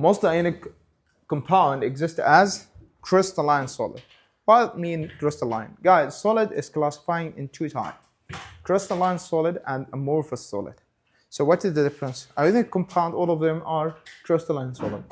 most ionic compound exists as crystalline solid. What mean crystalline? Guys, solid is classifying in two types: crystalline solid and amorphous solid. So what is the difference? Ionic compound, all of them are crystalline solid.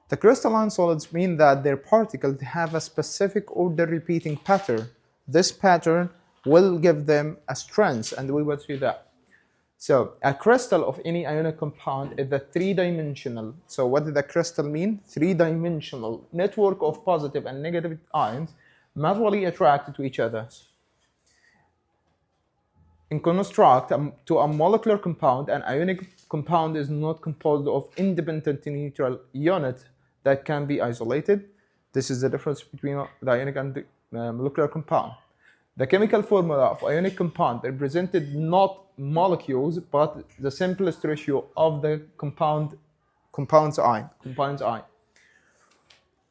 The crystalline solids mean that their particles have a specific order repeating pattern. This pattern will give them a strength, and we will see that. So a crystal of any ionic compound is a three-dimensional. So what does the crystal mean? Three-dimensional network of positive and negative ions mutually attracted to each other. In construct to a molecular compound, an ionic compound is not composed of independent neutral units that can be isolated. This is the difference between the ionic and the molecular compound. The chemical formula of ionic compound represented not molecules, but the simplest ratio of the compound's ion.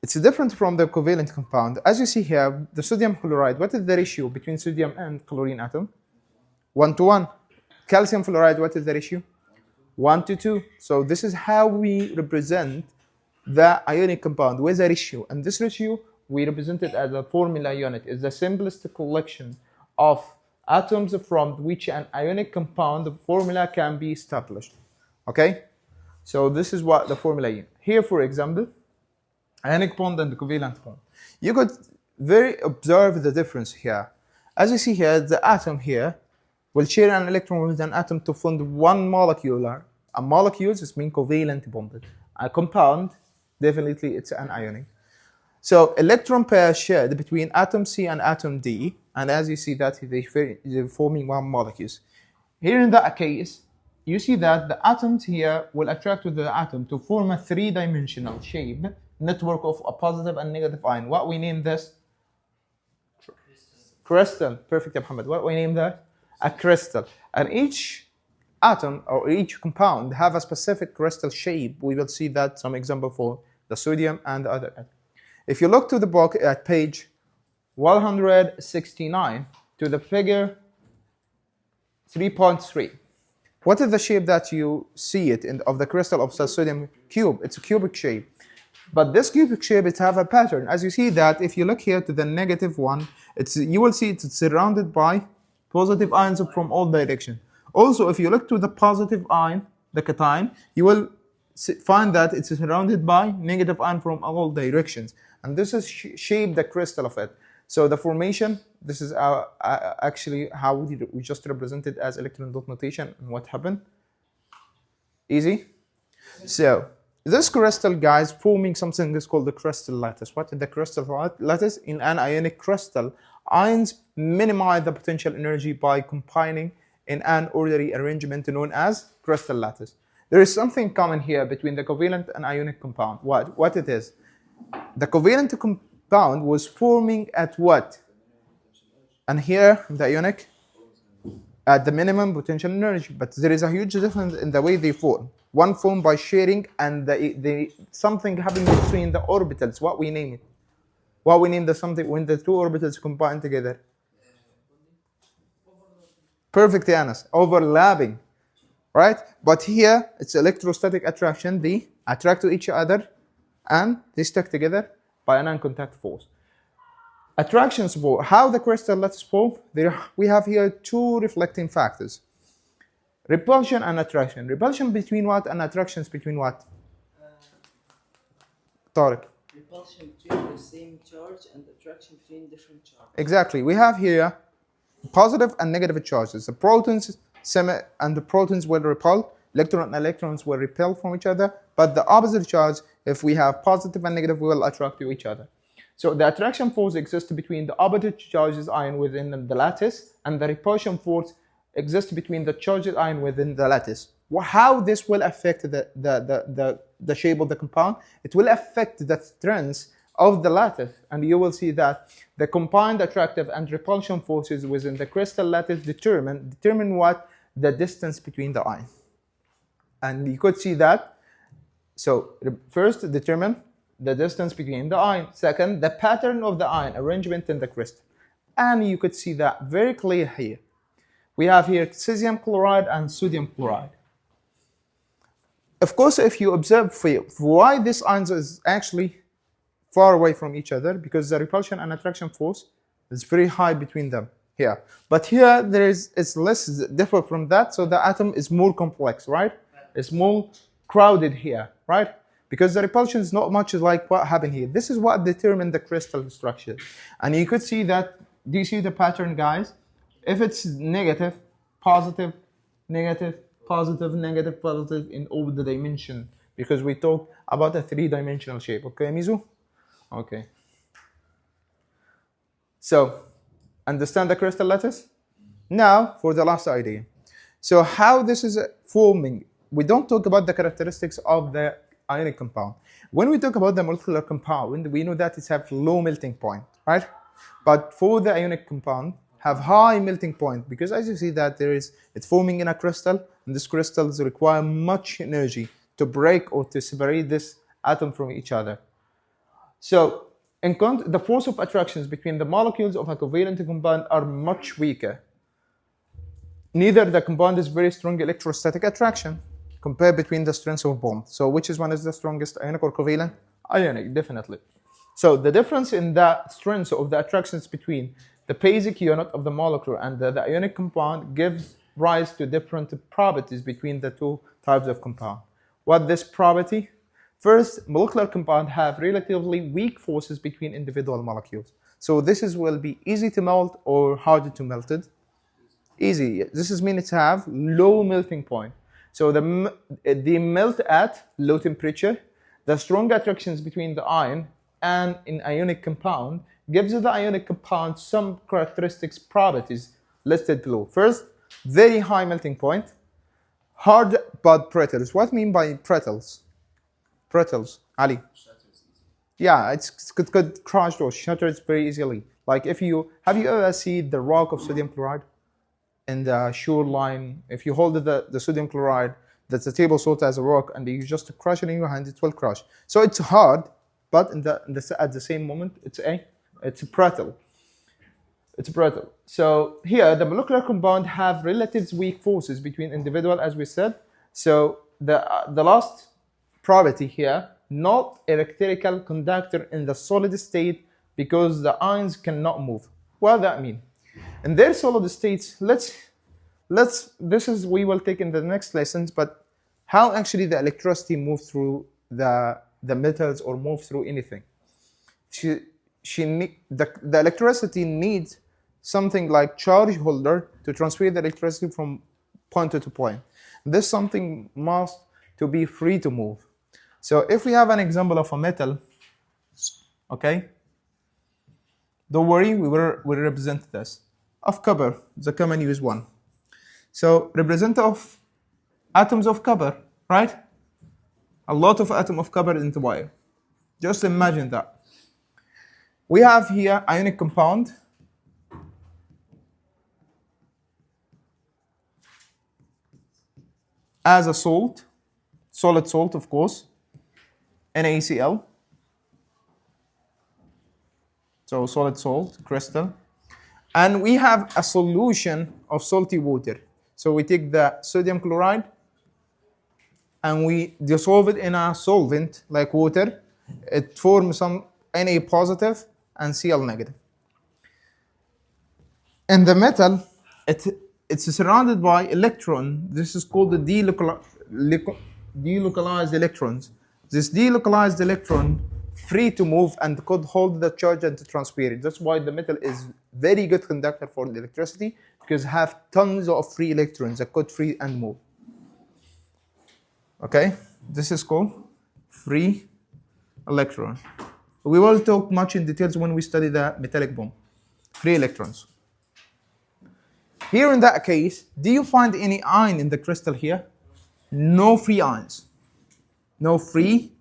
It's different from the covalent compound. As you see here, the sodium chloride, what is the ratio between sodium and chlorine atom? 1 to 1. Calcium fluoride, what is the ratio? 1 to 2. So this is how we represent the ionic compound with a ratio. And this ratio, we represent it as a formula unit. It's the simplest collection of atoms from which an ionic compound formula can be established. Okay? So this is what the formula is. Here, for example, ionic bond and the covalent bond. You could observe the difference here. As you see here, the atom here will share an electron with an atom to form one molecular. A molecule is mean covalent bonded. A compound, definitely it's an ionic. So electron pair shared between atom C and atom D, and as you see that they're forming one molecules. Here in that case, you see that the atoms here will attract to the atom to form a three-dimensional shape network of a positive and negative ion. What we name this? Crystal. Perfect, Muhammad. What we name that? A crystal. And each atom or each compound have a specific crystal shape. We will see that some example for the sodium and the other atoms. If you look to the book at page 169 to the figure 3.3, what is the shape that you see it in of the crystal of the sodium cube? It's a cubic shape. But this cubic shape, it have a pattern. As you see that, if you look here to the negative one, you will see it's surrounded by positive ions from all directions. Also, if you look to the positive ion, the cation, you will find that it's surrounded by negative ion from all directions. And this is shape the crystal of it. So the formation, this is actually how we just represent it as electron dot notation. And what happened? Easy? So this crystal, guys, forming something that's called the crystal lattice. What is the crystal lattice? In an ionic crystal, ions minimize the potential energy by combining in an orderly arrangement known as crystal lattice. There is something common here between the covalent and ionic compound. What it is? The covalent compound was forming at what? And here, the ionic, at the minimum potential energy. But there is a huge difference in the way they form. One formed by sharing, and something happening between the orbitals. What we name it? What we name the something when the two orbitals combine together? Perfect, Anas. Overlapping, right? But here it's electrostatic attraction. They attract to each other, and they stick together by a non-contact force. Attraction support. How the crystal lattice form? We have here two reflecting factors. Repulsion and attraction. Repulsion between what and attractions between what? Tariq. Repulsion between the same charge and attraction between different charges. Exactly. We have here positive and negative charges. The protons and the protons will repel. Electron and electrons will repel from each other. But the opposite charge, if we have positive and negative, will attract to each other. So the attraction force exists between the opposite charges ion within the lattice, and the repulsion force exists between the charged ion within the lattice. How this will affect the shape of the compound? It will affect the strength of the lattice, and you will see that the combined attractive and repulsion forces within the crystal lattice determine what? The distance between the ions. And you could see that. So first, determine the distance between the ion. Second, the pattern of the ion arrangement in the crystal. And you could see that very clear here. We have here cesium chloride and sodium chloride. Of course, if you observe why these ions is actually far away from each other, because the repulsion and attraction force is very high between them here. But here it's less different from that, so the atom is more complex, right? It's more crowded here, right? Because the repulsion is not much like what happened here. This is what determined the crystal structure. And you could see that, do you see the pattern, guys? If it's negative, positive, negative, positive, negative, positive in all the dimension, because we talked about a three-dimensional shape. Okay, Mizu? Okay. So, understand the crystal lattice? Now, for the last idea. So, how this is forming? We don't talk about the characteristics of the ionic compound. When we talk about the molecular compound, we know that it has low melting point, right? But for the ionic compound, have high melting point, because as you see that it's forming in a crystal, and these crystals require much energy to break or to separate this atom from each other. So, the force of attractions between the molecules of a covalent compound are much weaker. Neither the compound is very strong electrostatic attraction compared between the strengths of bond. So, which is one is the strongest, ionic or covalent? Ionic, definitely. So, the difference in the strengths of the attractions between the basic unit of the molecule and the ionic compound gives rise to different properties between the two types of compound. What this property? First, molecular compounds have relatively weak forces between individual molecules. So this will be easy to melt or harder to melt it. Easy. This is mean it have low melting point. So they melt at low temperature. The strong attractions between the ion and an ionic compound gives the ionic compound some characteristics properties listed below. First, very high melting point. Hard but brittles. What I mean by brittles? Brittles, Ali. Yeah, it's could crush or shatter it very easily. Like have you ever seen the rock of sodium chloride in the shoreline? If you hold the sodium chloride, that's a table salt as a rock, and you just crush it in your hand, it will crush. So it's hard, but at the same moment, it's a brittle. It's brittle. So here, the molecular compound have relative weak forces between individual, as we said. So the last property here, not electrical conductor in the solid state because the ions cannot move. What does that mean? In their solid states, we will take in the next lessons, but how actually the electricity moves through the metals or move through anything. The electricity needs something like charge holder to transfer the electricity from point to point. This something must to be free to move. So if we have an example of a metal, okay, don't worry, we will represent this. Of copper, the common use one. So represent of atoms of copper, right? A lot of atoms of copper in the wire. Just imagine that. We have here ionic compound. As a salt, solid salt, of course, NaCl. So solid salt, crystal. And we have a solution of salty water. So we take the sodium chloride and we dissolve it in a solvent like water. It forms some Na positive and Cl negative. And the metal, it's surrounded by electron. This is called the delocalized electrons. This delocalized electron free to move and could hold the charge and to transfer it. That's why the metal is very good conductor for the electricity, because have tons of free electrons that could free and move. Okay, this is called free electron. We will talk much in details when we study the metallic bond. Free electrons. Here in that case, do you find any ion in the crystal here? No free ions. No free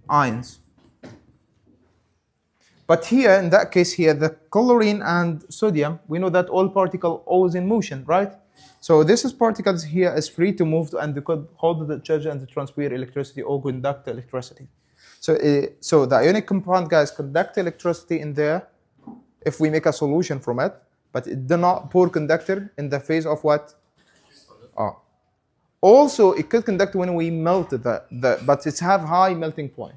ions. But here, in that case here, the chlorine and sodium, we know that all particles always in motion, right? So this is particles here is free to move and they could hold the charge and transfer electricity or conduct electricity. So the ionic compound, guys, conduct electricity in there if we make a solution from it, but it do not pour conductor in the phase of what? Also, it could conduct when we melt but it have high melting point.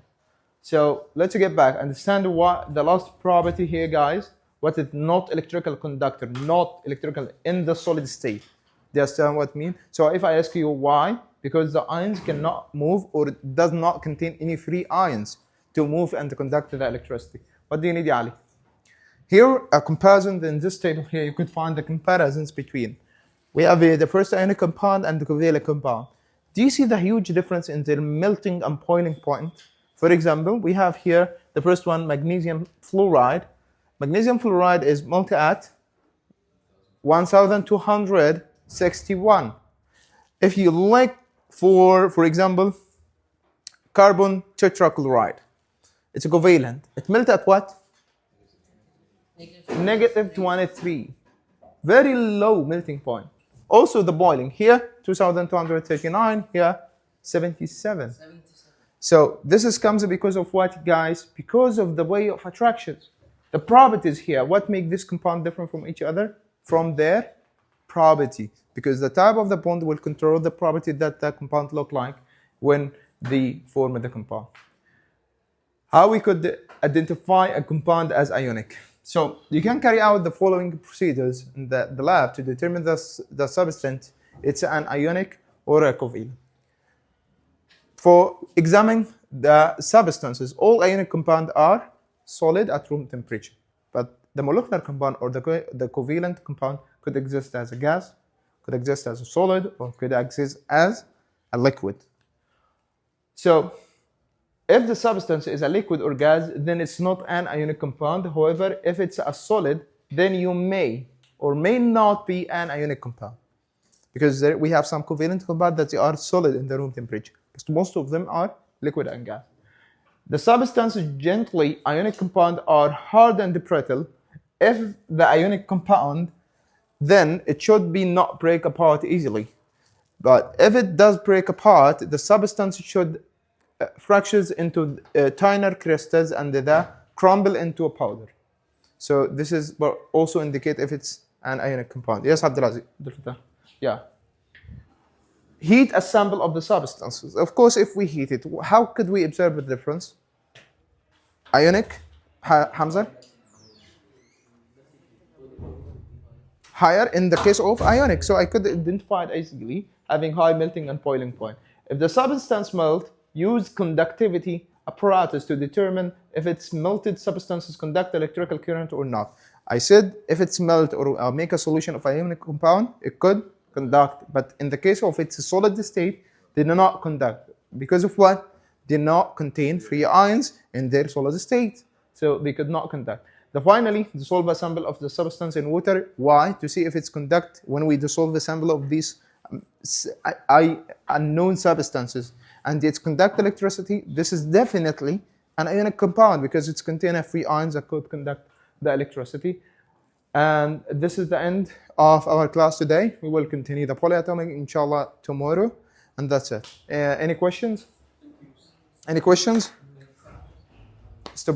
So let's get back. Understand what the last property here, guys. What is not electrical conductor, not electrical in the solid state. Do you understand what I mean? So if I ask you why, because the ions cannot move or it does not contain any free ions to move and to conduct the electricity. What do you need, Ali? Here, a comparison in this table here, you could find the comparisons between. We have the first ionic compound and the covalent compound. Do you see the huge difference in their melting and boiling point? For example, we have here the first one, magnesium fluoride. Magnesium fluoride is melted at 1261. If you like for example, carbon tetrachloride, it's a covalent. It melts at what? Negative 23. Very low melting point. Also the boiling here, 2239, here 77. So this comes because of what, guys? Because of the way of attractions. The properties here, what make this compound different from each other? From their property. Because the type of the bond will control the property that the compound look like when they form the compound. How we could identify a compound as ionic? So you can carry out the following procedures in the lab to determine the substance, it's an ionic or a covalent. For examining the substances, all ionic compounds are solid at room temperature. But the molecular compound or the covalent compound could exist as a gas, could exist as a solid, or could exist as a liquid. So if the substance is a liquid or gas, then it's not an ionic compound. However, if it's a solid, then you may or may not be an ionic compound. Because we have some covalent compounds that they are solid in the room temperature. But most of them are liquid and gas. The substances gently ionic compound are hard and brittle. If the ionic compound, then it should be not break apart easily. But if it does break apart, the substance should fractures into tinier crystals and they crumble into a powder. So this is also indicate if it's an ionic compound. Yes, Abdulaziz. Yeah. Heat a sample of the substances. Of course, if we heat it, how could we observe the difference? Ionic, Hamza? Higher in the case of ionic. So I could identify it easily, having high melting and boiling point. If the substance melt, use conductivity apparatus to determine if its melted substances conduct electrical current or not. I said if it's melt or make a solution of ionic compound, it could conduct. But in the case of its solid state, they do not conduct. Because of what? They do not contain free ions in their solid state. So they could not conduct. Finally, dissolve a sample of the substance in water. Why? To see if it's conduct when we dissolve a sample of these unknown substances and it's conduct electricity. This is definitely an ionic compound because it's contain free ions that could conduct the electricity. And this is the end of our class today. We will continue the polyatomic inshallah tomorrow, and that's it. Any questions? Any questions? Stop.